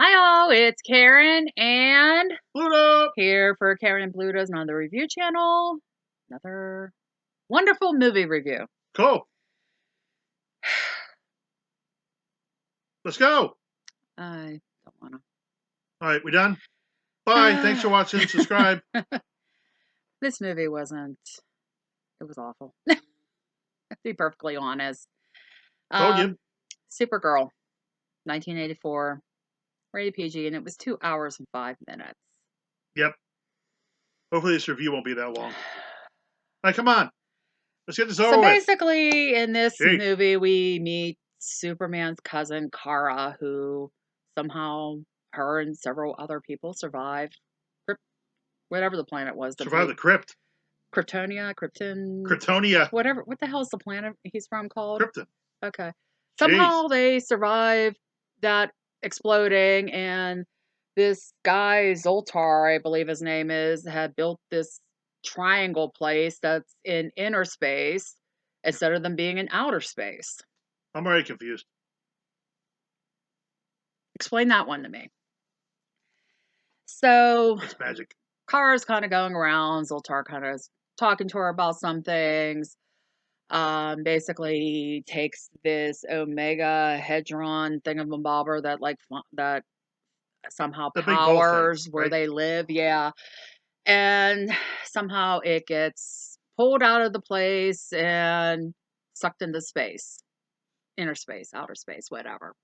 Hi all, it's Karen and Pluto! here for Karen and Bluto's Another Review Channel. Another wonderful movie review. Cool. Let's go. I don't want to. All right, we done? Bye. Thanks for watching. Subscribe. This movie wasn't, it was awful. To be perfectly honest. Told you. Supergirl, 1984, rated PG, and it was 2 hours and 5 minutes. Yep. Hopefully this review won't be that long. All right, come on. Let's get this over So with. basically, in this Hey. movie, we meet Superman's cousin, Kara, who somehow her and several other people survived whatever the planet was. Survive the crypt. Kryptonia, Krypton, Kryptonia. whatever. What the hell is the planet he's from called? Krypton. Okay. Jeez. Somehow they survived that exploding, and this guy, Zoltar, I believe his name is, had built this triangle place that's in inner space instead of them being in outer space. I'm already confused. Explain that one to me. So It's magic. Kara's kind of going around. Zoltar kind of is talking to her about some things. Basically takes this Omega Hedron thingamabobber that somehow The big ball thing, powers where right? they live. Yeah. And somehow it gets pulled out of the place and sucked into space, inner space, outer space, whatever.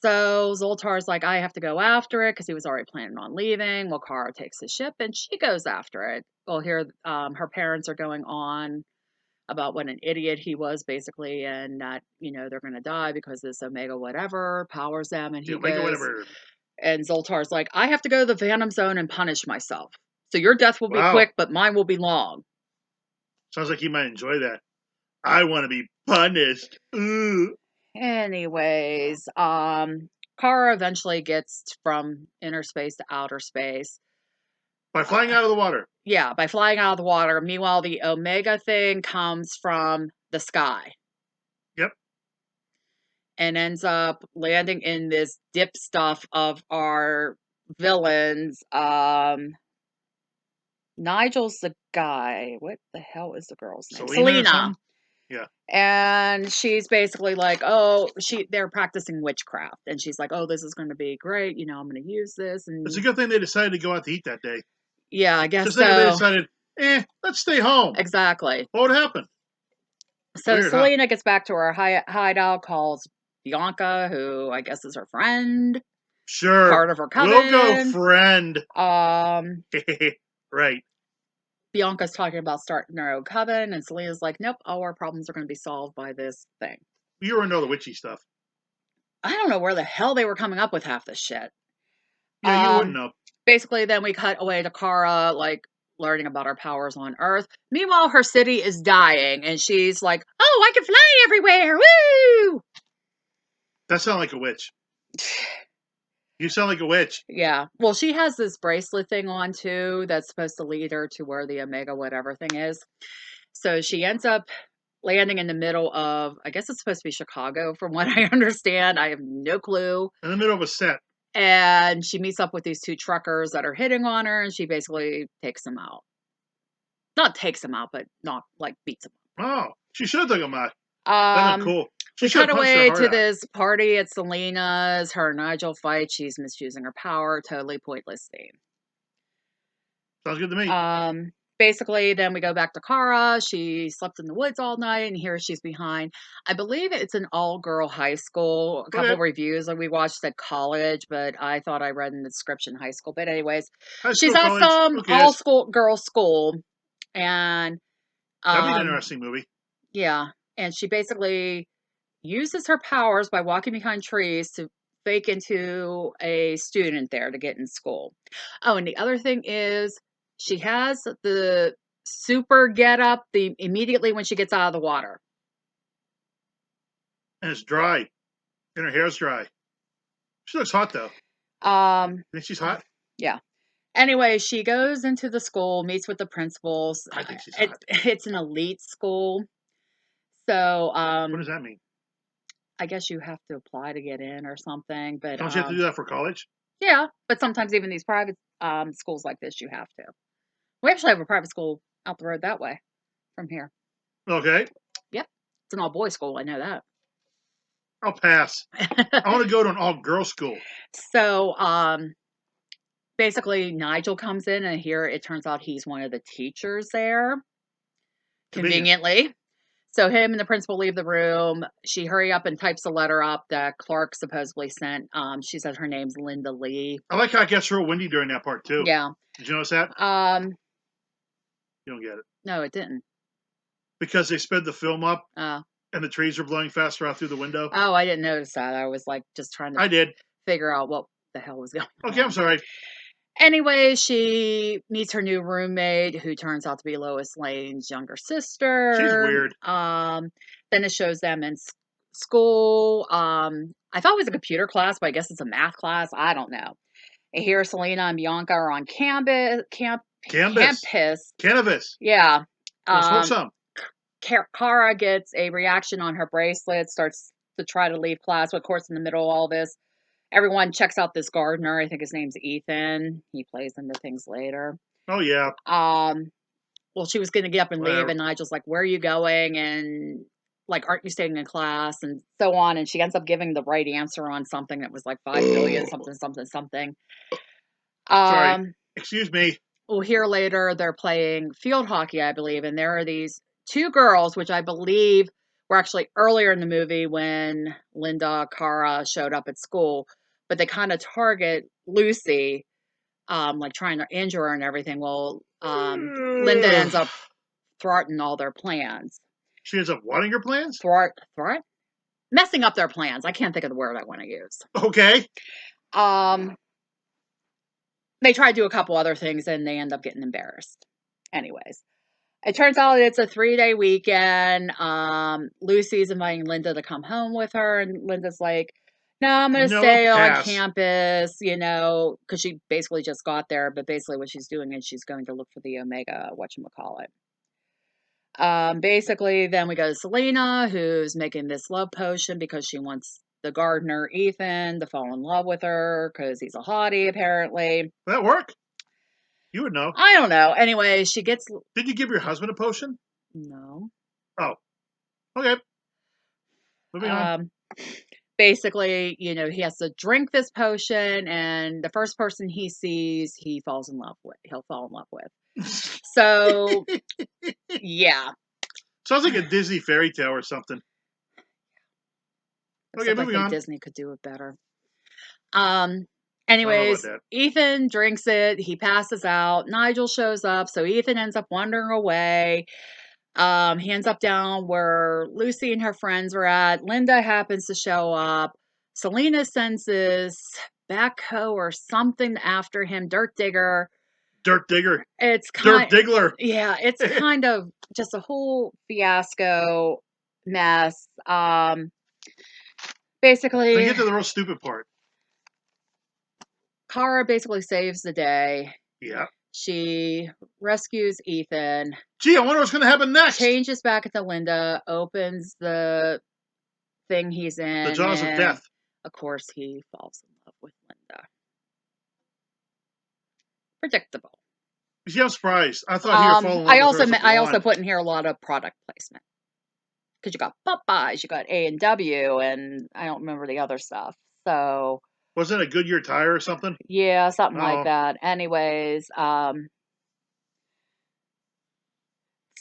So Zoltar's like, I have to go after it because he was already planning on leaving. Well, Kara takes the ship and she goes after it. Well, here her parents are going on about what an idiot he was, basically, and that, they're going to die because this Omega whatever powers them. And The he Omega goes, whatever. and Zoltar's like, I have to go to the Phantom Zone and punish myself. So your death will be Wow. quick, but mine will be long. Sounds like you might enjoy that. I want to be punished. Ooh. Anyways, Kara eventually gets from inner space to outer space. By flying out of the water. Yeah, by flying out of the water. Meanwhile, the Omega thing comes from the sky. Yep. And ends up landing in this dip stuff of our villains. Nigel's the guy. What the hell is the girl's name? Selena. Yeah. And she's basically like, they're practicing witchcraft. And she's like, oh, this is going to be great. I'm going to use this. And It's a good thing they decided to go out to eat that day. yeah, I guess Just so. like if they decided, let's stay home. Exactly. What would happen? So Weird, Selena gets back to her hideout, calls Bianca, who I guess is her friend. Sure. Part of her coven. We'll go friend. Right. Bianca's talking about starting her own coven, and Selena's like, nope, all our problems are going to be solved by this thing. You already know the witchy stuff. I don't know where the hell they were coming up with half this shit. Yeah, you wouldn't know. Basically, then we cut away to Kara, learning about our powers on Earth. Meanwhile, her city is dying, and she's like, oh, I can fly everywhere, woo! That sounds like a witch. You sound like a witch. Yeah. Well, she has this bracelet thing on, too, that's supposed to lead her to where the Omega whatever thing is. So she ends up landing in the middle of, I guess it's supposed to be Chicago, from what I understand. I have no clue. In the middle of a set. And she meets up with these two truckers that are hitting on her, and she basically takes them out. Not takes them out, but not, beats them up. Oh, she should have took them out. Cool. We cut away to this party at Selena's. Her and Nigel fight. She's misusing her power. Totally pointless scene. Sounds good to me. Basically, then we go back to Kara. She slept in the woods all night, and here she's behind. I believe it's an all-girl high school. A couple of reviews that we watched at college, but I thought I read in the description high school. But anyways, she's at some all-girl school, and that'd be an interesting movie. Yeah, and she basically uses her powers by walking behind trees to fake into a student there to get in school. Oh, and the other thing is she has the super get up immediately when she gets out of the water. And it's dry. And her hair's dry. She looks hot though. Think she's hot? Yeah. Anyway, she goes into the school, meets with the principals. I think she's hot. It's an elite school. So what does that mean? I guess you have to apply to get in or something. But Don't you have to do that for college? yeah, but sometimes even these private schools like this, you have to. We actually have a private school out the road that way from here. Okay. Yep, it's an all boys school. I know I'll pass. I want to go to an all-girl school. So, basically, Nigel comes in, and here it turns out he's one of the teachers there, Convenient. conveniently. So him and the principal leave the room. She hurry up and types a letter up that Clark supposedly sent. She says her name's Linda Lee. I like how it gets real windy during that part too. Yeah. Did you notice that? Um, You don't get it. no, it didn't. Because they sped the film up Oh. and the trees were blowing faster out through the window. Oh, I didn't notice that. I was like just trying to I did. figure out what the hell was going on. Okay, I'm sorry. Anyway, she meets her new roommate, who turns out to be Lois Lane's younger sister. She's weird. Then it shows them in school. I thought it was a computer class, but I guess it's a math class. I don't know. And here, Selena and Bianca are on campus. Cannabis. Yeah. We'll smoke some. Kara gets a reaction on her bracelet, starts to try to leave class. But of course, in the middle of all this, everyone checks out this gardener. I think his name's Ethan. He plays into things later. Oh, yeah. Well, she was going to get up and leave, Whatever. and Nigel's like, where are you going? And like, aren't you staying in class? And so on. And she ends up giving the right answer on something that was like 5 billion, something. Sorry. Excuse me. Well, here later, they're playing field hockey, I believe. And there are these two girls, which I believe were actually earlier in the movie when Linda Cara showed up at school. But they kind of target Lucy, like trying to injure her and everything. Well, Linda ends up thwarting all their plans. She ends up wanting her plans? Thwart? Messing up their plans. I can't think of the word I want to use. Okay. They try to do a couple other things and they end up getting embarrassed. Anyways, it turns out it's a 3-day weekend. Lucy's inviting Linda to come home with her, and Linda's like, no, I'm going to stay on campus, because she basically just got there. But basically what she's doing is she's going to look for the Omega, whatchamacallit. Basically, then we go to Selena, who's making this love potion because she wants the gardener, Ethan, to fall in love with her because he's a hottie, apparently. Will that work? You would know. I don't know. Anyway, she gets... Did you give your husband a potion? No. Oh. Okay. Moving on. Basically, he has to drink this potion, and the first person he sees, he'll fall in love with. So, yeah. Sounds like a Disney fairy tale or something. Okay, moving on. Disney could do it better. Anyways, Ethan drinks it. He passes out. Nigel shows up, so Ethan ends up wandering away. He ends up down where Lucy and her friends were at. Linda happens to show up. Selena sends this backhoe or something after him. Dirt digger. It's Dirt Diggler. Yeah, it's kind of just a whole fiasco mess. Basically, I get to the real stupid part. Kara basically saves the day. Yeah. She rescues Ethan. Gee, I wonder what's going to happen next. Changes back into Linda, opens the thing he's in. The jaws of death. Of course, he falls in love with Linda. Predictable. See, I'm surprised. I thought he would fall in love with her. I also put in here a lot of product placement. Because you got Popeyes, you got A&W, and I don't remember the other stuff. So... Wasn't it a Goodyear tire or something? Yeah, something like that. Anyways,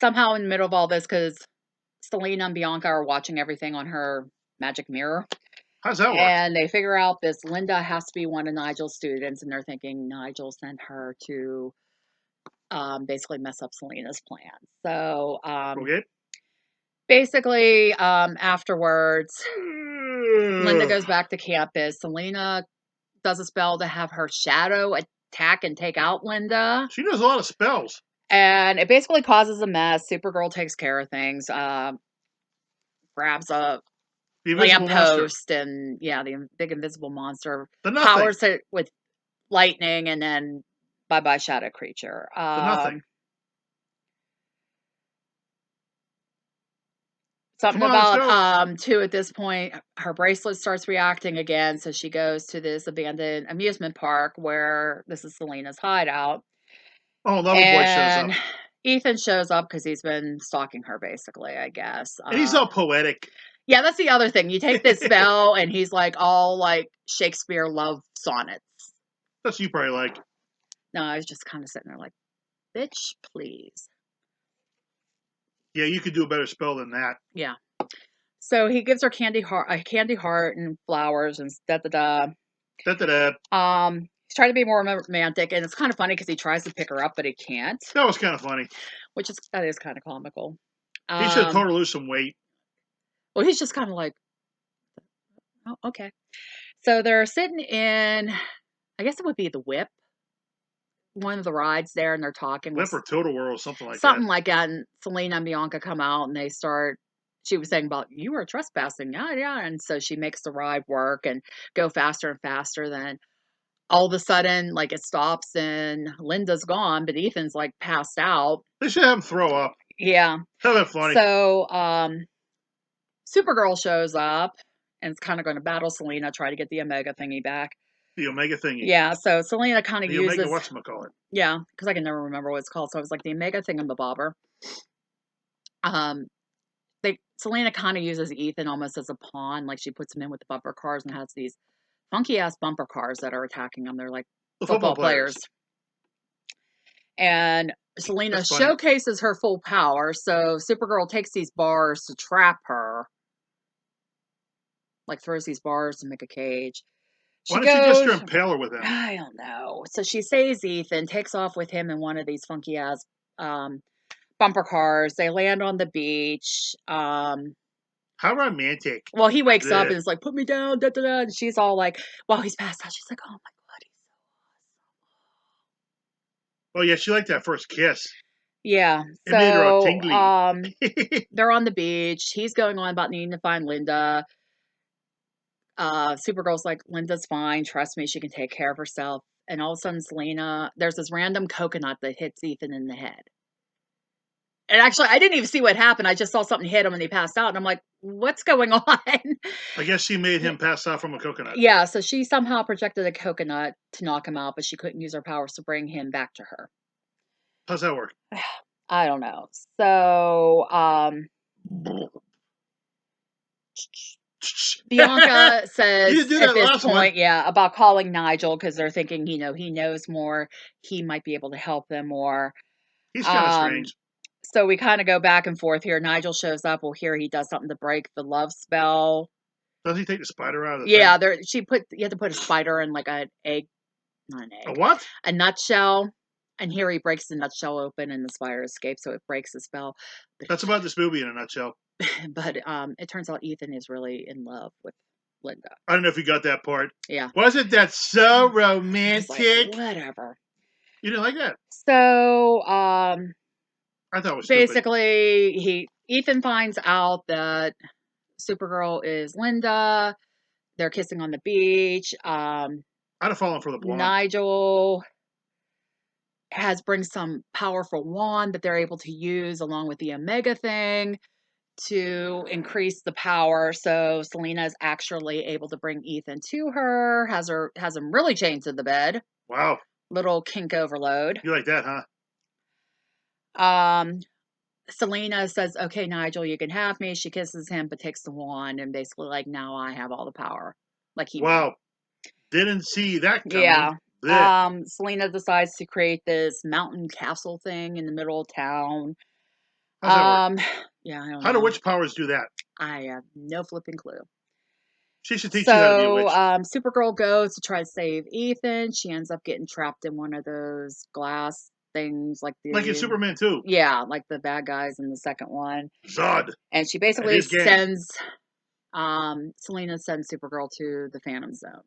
somehow in the middle of all this, because Selena and Bianca are watching everything on her magic mirror. How's that work? And they figure out this Linda has to be one of Nigel's students, and they're thinking Nigel sent her to basically mess up Selena's plan. So, okay. Basically, afterwards, Linda goes back to campus. Selena does a spell to have her shadow attack and take out Linda. She does a lot of spells. And it basically causes a mess. Supergirl takes care of things. Grabs a lamppost and, the big invisible monster. Powers it with lightning, and then bye-bye shadow creature. The nothing. Something Come on, let's about go. too at this point, her bracelet starts reacting again, so she goes to this abandoned amusement park where this is Selena's hideout. Oh, Lover Boy shows And up. Ethan shows up because he's been stalking her, basically, I guess. And he's all poetic. Yeah, that's the other thing. You take this spell, and he's like all like Shakespeare love sonnets. That's what you probably like. No, I was just kind of sitting there like, bitch, please. Yeah, you could do a better spell than that. Yeah. So he gives her a candy heart and flowers and da da da. Da-da-da. He's trying to be more romantic, and it's kind of funny because he tries to pick her up, but he can't, That was kind of funny. that is kind of comical. He should have told her to lose some weight. Well, he's just kind of like, oh, okay. So they're sitting in, I guess it would be the Whip, one of the rides there, and they're talking with Whip or Total World, something like something that. like that. And Selena and Bianca come out, and they start. She was saying about you were trespassing, yeah, yeah, and so she makes the ride work and go faster and faster. Then all of a sudden, like it stops, and Linda's gone, but Ethan's like passed out. They should have him throw up. Yeah. That would be funny. So Supergirl shows up and it's kind of going to battle Selena, try to get the Omega thingy back. The Omega thingy. Yeah, so Selena kind of The uses Omega whatchamacallit. yeah, because I can never remember what it's called. So I was like the Omega thingamabobber. Selena kind of uses Ethan almost as a pawn, like she puts him in with the bumper cars and has these funky ass bumper cars that are attacking them. They're like The football players. And Selena showcases her full power. So Supergirl takes these bars to trap her. Like throws these bars to make a cage. Why don't you just impale her with him? I don't know. So she saves Ethan, takes off with him in one of these funky ass bumper cars. They land on the beach. How romantic. Well, he wakes up and is like, put me down, da da da. And she's all like, while he's passed out, she's like, oh my God, he's so awesome. Oh, yeah, she liked that first kiss. Yeah. It made her all tingly. They're on the beach. He's going on about needing to find Linda. Supergirl's like, Linda's fine. Trust me, she can take care of herself. And all of a sudden, Selena, there's this random coconut that hits Ethan in the head. And actually, I didn't even see what happened. I just saw something hit him and he passed out. And I'm like, what's going on? I guess she made him pass out from a coconut. Yeah, so she somehow projected a coconut to knock him out, but she couldn't use her powers to bring him back to her. How's that work? I don't know. So, Bianca says at this point, about calling Nigel because they're thinking, he knows more. He might be able to help them more. He's kind of strange. So we kind of go back and forth here. Nigel shows up. We'll hear he does something to break the love spell. Doesn't he take the spider out of the thing? You have to put a spider in like an egg, not an egg. A what? A nutshell. And here he breaks the nutshell open and the spider escapes, so it breaks the spell. That's about this movie in a nutshell. But it turns out Ethan is really in love with Linda. I don't know if you got that part. Yeah. Wasn't that so romantic? Like, whatever. You didn't like that? So, I thought it was basically Ethan finds out that Supergirl is Linda. They're kissing on the beach. I'd have fallen for the blonde. Nigel brings some powerful wand that they're able to use along with the Omega thing to increase the power. So Selena is actually able to bring Ethan to her, has him really chained to the bed. Wow. Little kink overload. You like that, huh? Selena says, okay, Nigel, you can have me. She kisses him, but takes the wand and basically like, now I have all the power. Like he Wow. Didn't see that coming. Yeah. Selena decides to create this mountain castle thing in the middle of town. How's that work? Yeah, I don't know. How do witch powers do that? I have no flipping clue. She should teach you how to be a witch. Supergirl goes to try to save Ethan. She ends up getting trapped in one of those glass things, like in Superman 2. Yeah, like the bad guys in the second one. Zod. And she basically sends Selena sends Supergirl to the Phantom Zone.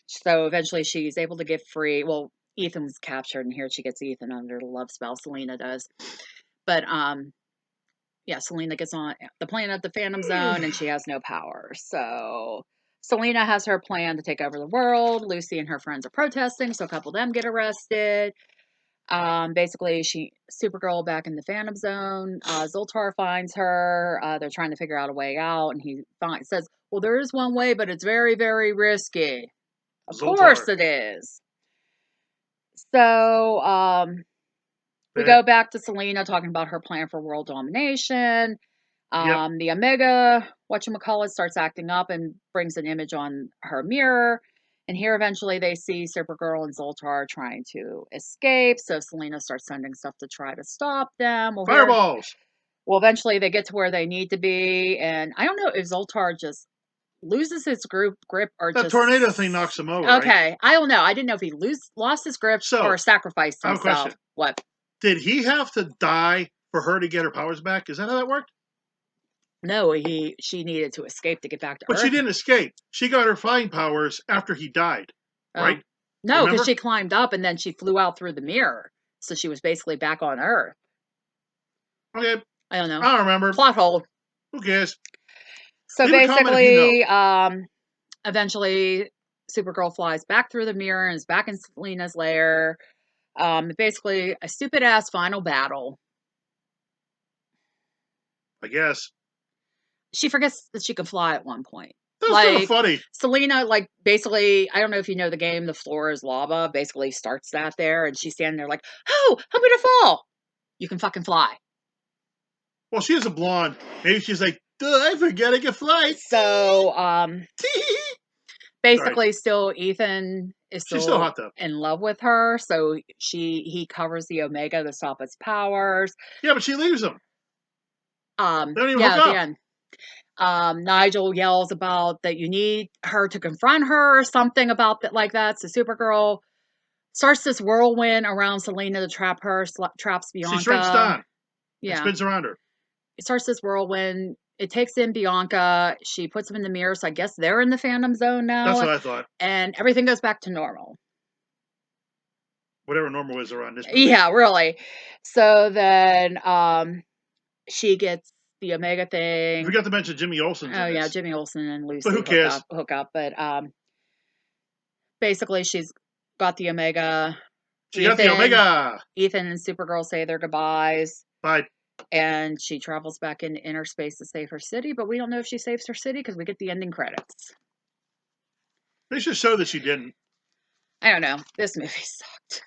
So eventually she's able to get free. Well, Ethan was captured, and here she gets Ethan under the love spell. Selena does. But yeah, Selena gets on the planet of the Phantom Zone, and she has no power. So Selena has her plan to take over the world. Lucy and her friends are protesting, so a couple of them get arrested. Basically, Supergirl back in the Phantom Zone. Zoltar finds her. They're trying to figure out a way out, and he says, "Well, there is one way, but it's very, very risky." Of Zoltar. course, it is. So, we Bad. go back to Selena talking about her plan for world domination. Yep. The Omega, whatchamacallit, starts acting up and brings an image on her mirror. And here, eventually, they see Supergirl and Zoltar trying to escape. So Selena starts sending stuff to try to stop them. Fireballs. Well, eventually, they get to where they need to be. And I don't know if Zoltar just loses his grip or That just. tornado thing knocks him over, right? Okay, I don't know. I didn't know if he lost his grip So, or sacrificed I have a himself. question. What? Did he have to die for her to get her powers back? Is that how that worked? No, she needed to escape to get back to But Earth. she didn't escape. She got her flying powers after he died, right? No, because Remember? she climbed up and then she flew out through the mirror. So she was basically back on Earth. Okay. I don't know. I don't remember. Plot hole. Who cares? So Leave a comment if you basically, eventually Supergirl flies back through the mirror and is back in Selena's lair. Basically a stupid ass final battle. I guess. She forgets that she can fly at one point. That was kind of funny. Selena, basically, I don't know if you know the game, the floor is lava, basically starts that there, and she's standing there like, oh, I'm gonna fall. You can fucking fly. Well, she is a blonde. Maybe she's like, duh, I forget I can fly. So, basically, Sorry. still Ethan is She's still hot though. in love with her, so he covers the Omega to stop its powers. Yeah, but she leaves him. They don't even Yeah, hook at the up. end. Nigel yells about that you need her to confront her or something about that like that. So Supergirl starts this whirlwind around Selena to trap her, traps Bianca. She shrinks down. Yeah. And spins around her. It starts this whirlwind. It takes in Bianca. She puts them in the mirror. So I guess they're in the Phantom Zone now. That's what I thought. And everything goes back to normal. Whatever normal is around this movie. Yeah, really. So then she gets the Omega thing. I forgot to mention Jimmy Olsen's in this. Yeah, Jimmy Olsen and Lucy But who cares? hook up. But basically she's got the Omega. She got the Omega. Ethan and Supergirl say their goodbyes. Bye. And she travels back into inner space to save her city, but we don't know if she saves her city because we get the ending credits. They should show that she didn't. I don't know. This movie sucked.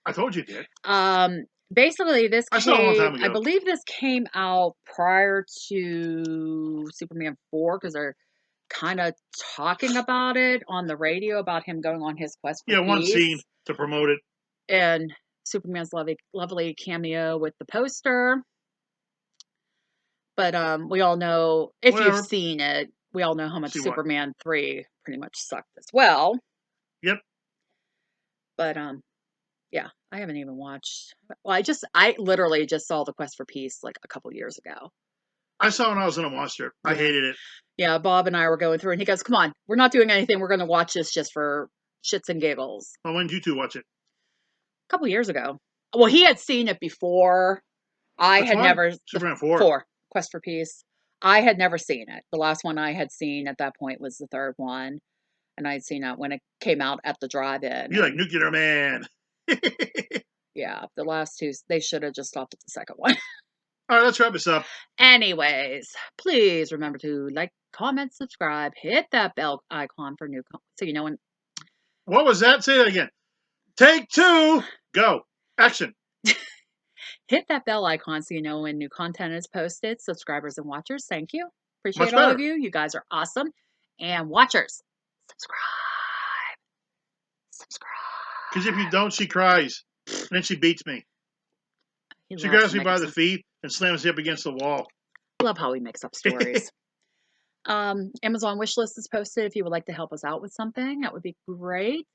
I told you it did. Basically, I saw it a long time ago. I believe this came out prior to Superman 4 because they're kind of talking about it on the radio about him going on his quest for peace. One scene to promote it. And Superman's lovely cameo with the poster. But we all know, if you've seen it, we all know how much Superman 3 pretty much sucked as well. Yep. But yeah, I haven't even watched. Well, I literally just saw the Quest for Peace like a couple years ago. I saw it when I was in a monster. I hated it. Yeah, Bob and I were going through, and he goes, "Come on, we're not doing anything. We're going to watch this just for shits and giggles." Well, when did you two watch it? A couple years ago. Well, he had seen it before. I had never. Superman 4. 4. Quest for Peace. I had never seen it. The last one I had seen at that point was the third one, and I had seen it when it came out at the drive-in. You like Nuclear Man. Yeah, the last two, they should have just stopped at the second one. All right, let's wrap this up. Anyways, please remember to like, comment, subscribe, hit that bell icon for new so you know when. What was that? Say that again. Take 2. Go. Action. Hit that bell icon so you know when new content is posted. Subscribers and watchers, thank you. Appreciate all of you. You guys are awesome. And watchers, subscribe. Because if you don't, she cries. And then she beats me. She grabs me by the feet and slams me up against the wall. Love how he makes up stories. Amazon wishlist is posted if you would like to help us out with something. That would be great.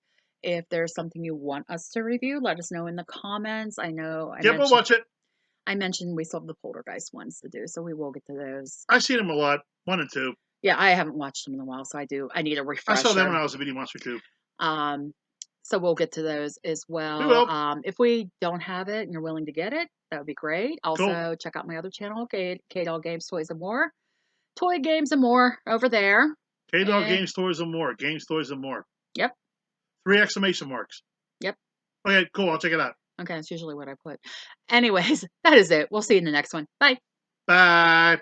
If there's something you want us to review, let us know in the comments. I know. We'll watch it. I mentioned we still have the Poltergeist ones to do, so we will get to those. I've seen them a lot. 1 and 2. Yeah, I haven't watched them in a while, so I need a refresher. I saw them when I was a Video Monster too. So we'll get to those as well. We will. If we don't have it and you're willing to get it, that would be great. Also, check out my other channel, K-Dog Games, Toys, and More. Toy games and more over there. K-Dog Games, Toys, and More. Games, Toys, and More. Yep. 3 exclamation marks. Yep. Okay, cool. I'll check it out. Okay, that's usually what I put. Anyways, that is it. We'll see you in the next one. Bye. Bye.